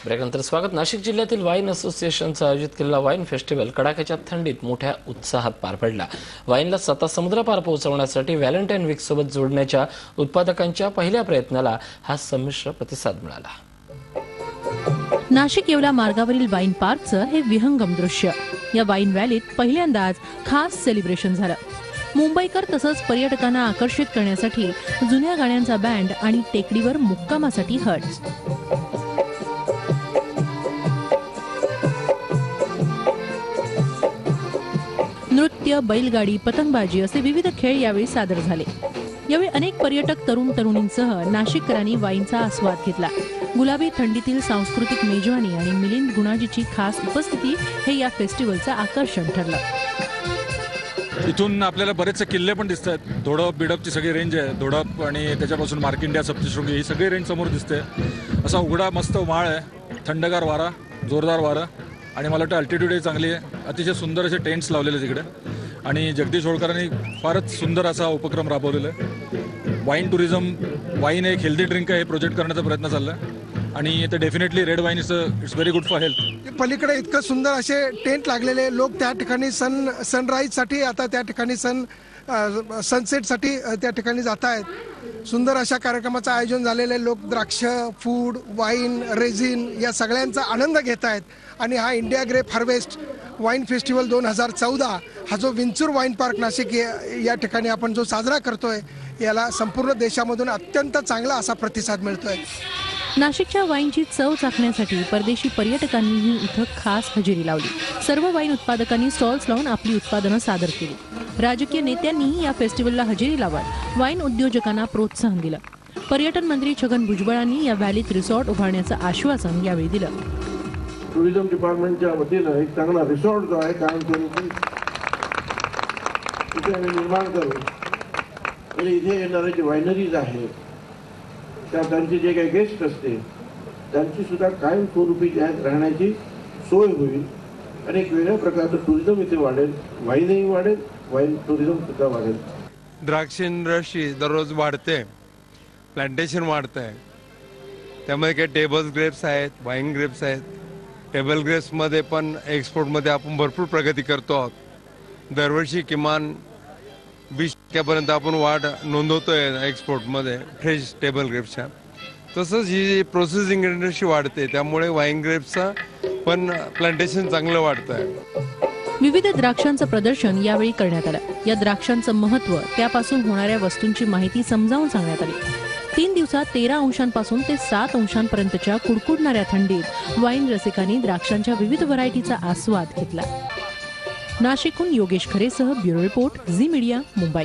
ब्रेकनंतर स्वागत। नाशिक जिल्ह्यातील वाईन असोसिएशनचा आयोजित केलेला वाईन फेस्टिवल कडाक्याच्या थंडीत मोठ्या उत्साहात पार पडला। वाईनला स्वतः समुद्रपार पोहोचवण्यासाठी व्हॅलेंटाईन वीक सोबत जोडण्याच्या उत्पादकांच्या पहिल्या प्रयत्नाला हा संमिश्र प्रतिसाद मिळाला। नाशिक येवला मार्गावरील वाईन पार्कचं हे विहंगम दृश्य। या वाईन व्हॅलीत पहिल्यांदाच खास सेलिब्रेशन झालं। मुंबईकर तसंच पर्यटकांना आकर्षित करण्यासाठी जुन्या गाण्यांचा बँड आणि टेकडीवर मुक्कामासाठी हट्स। नृत्य, बैलगाडी, पतंगबाजी असे विविध खेळ यावेळी सादर झाले। यावेळी अनेक पर्यटक तरुण-तरुणींसह नाशिककरांनी वाईनचा आस्वाद घेतला। गुलाबी थंडीतील सांस्कृतिक मेजवानी आणि मिलिंद गुणाजीची खास उपस्थिती हे या फेस्टिवलचं आकर्षण ठरलं। इथून आपल्याला बरेचसे किल्ले पण दिसतात। धोडप बिडपची सगळी रेंज आहे। धोडप आणि त्याच्यापासून मार्किंडिया, सप्तशृंगी ही सगळी रेंज समोर दिसते। असा उघडा मस्त माळ आहे, थंडगार वारा, जोरदार वारा आणि मला वाटतं अल्टिट्यूडही चांगली आहे। अतिशय सुंदर असे टेंट्स लावलेले तिकडे आणि जगदीश होळकरांनी फारच सुंदर असा उपक्रम राबवलेला आहे। वाईन टुरिझम, वाईन एक हेल्दी ड्रिंक आहे हे प्रोजेक्ट करण्याचा प्रयत्न चालला आहे आणि ते definitely red wine it's very good for health. पलीकडे इतकं सुंदर असे टेंट लागलेले, लोक त्या ठिकाणी सनराईजसाठी आता त्या ठिकाणी सनसेटसाठी त्या ठिकाणी जात आहेत। सुंदर अशा कार्यक्रमाचं आयोजन झालेले, लोक द्राक्ष, फूड, वाईन, रेझिन या सगळ्यांचा आनंद घेत आहेत आणि हा India grape harvest wine festival 2014 हा जो विंचूर वाईन पार्क नाशिक या ठिकाणी आपण जो साजरा करतोय याला संपूर्ण देशामधून अत्यंत चांगला असा प्रतिसाद मिळतोय। नाशिकच्या वाईनची चव चाखण्यासाठी परदेशी पर्यटकांनीही इथं खास हजेरी लावली। सर्व वाईन उत्पादकांनी स्टॉल्स लावून आपली उत्पादनं सादर केली। राजकीय नेत्यांनीही या फेस्टिवलला हजेरी लावत वाईन उद्योजकांना प्रोत्साहन दिलं। पर्यटन मंत्री छगन भुजबळांनी या व्हॅलीत रिसॉर्ट उभारण्याचं आश्वासन यावेळी दिलं। टुरिझम डिपार्टमेंटच्या वतीनं एक चांगला रिसॉर्ट जो आहे कायमस्वरूपी इथे आम्ही निर्माण करू आणि इथे येणारे जे वायनरीज आहेत त्यांचे जे काही गेस्ट असते त्यांची सुद्धा कायमस्वरूपी राहण्याची सोय होईल आणि एक वेगळ्या प्रकारचं टुरिझम इथे वाढेल, वाईनही वाढेल, वाईन टुरिझम सुद्धा वाढेल। द्राक्ष इंडस्ट्री दररोज वाढते, प्लांटेशन वाढत आहे, त्यामध्ये काही टेबल ग्रेप्स आहेत, वाईन ग्रेप्स आहेत। टेबल ग्रेप्समध्ये पण एक्सपोर्टमध्ये आपण भरपूर प्रगती करतो आहोत। दरवर्षी किमान 20% आपण वाढ नोंदवतोय एक्सपोर्टमध्ये फ्रेश टेबल ग्रेप्सच्या। तसंच ही प्रोसेसिंग इंडस्ट्री वाढते, त्यामुळे वाईन ग्रेप्सचा पण प्लांटेशन चांगलं वाढतं आहे। विविध द्राक्षांचं प्रदर्शन यावेळी करण्यात आलं। या द्राक्षांचं महत्त्व, त्यापासून होणाऱ्या वस्तूंची माहिती समजावून सांगण्यात आली। 3 दिवसात 13 अंशांपासून ते 7 अंशांपर्यंतच्या कुडकुडणाऱ्या थंडीत वाईन रसिकांनी द्राक्षांच्या विविध व्हरायटीचा आस्वाद घेतला। नाशिकहून योगेश खरेसह bureau report, Zee media, Mumbai.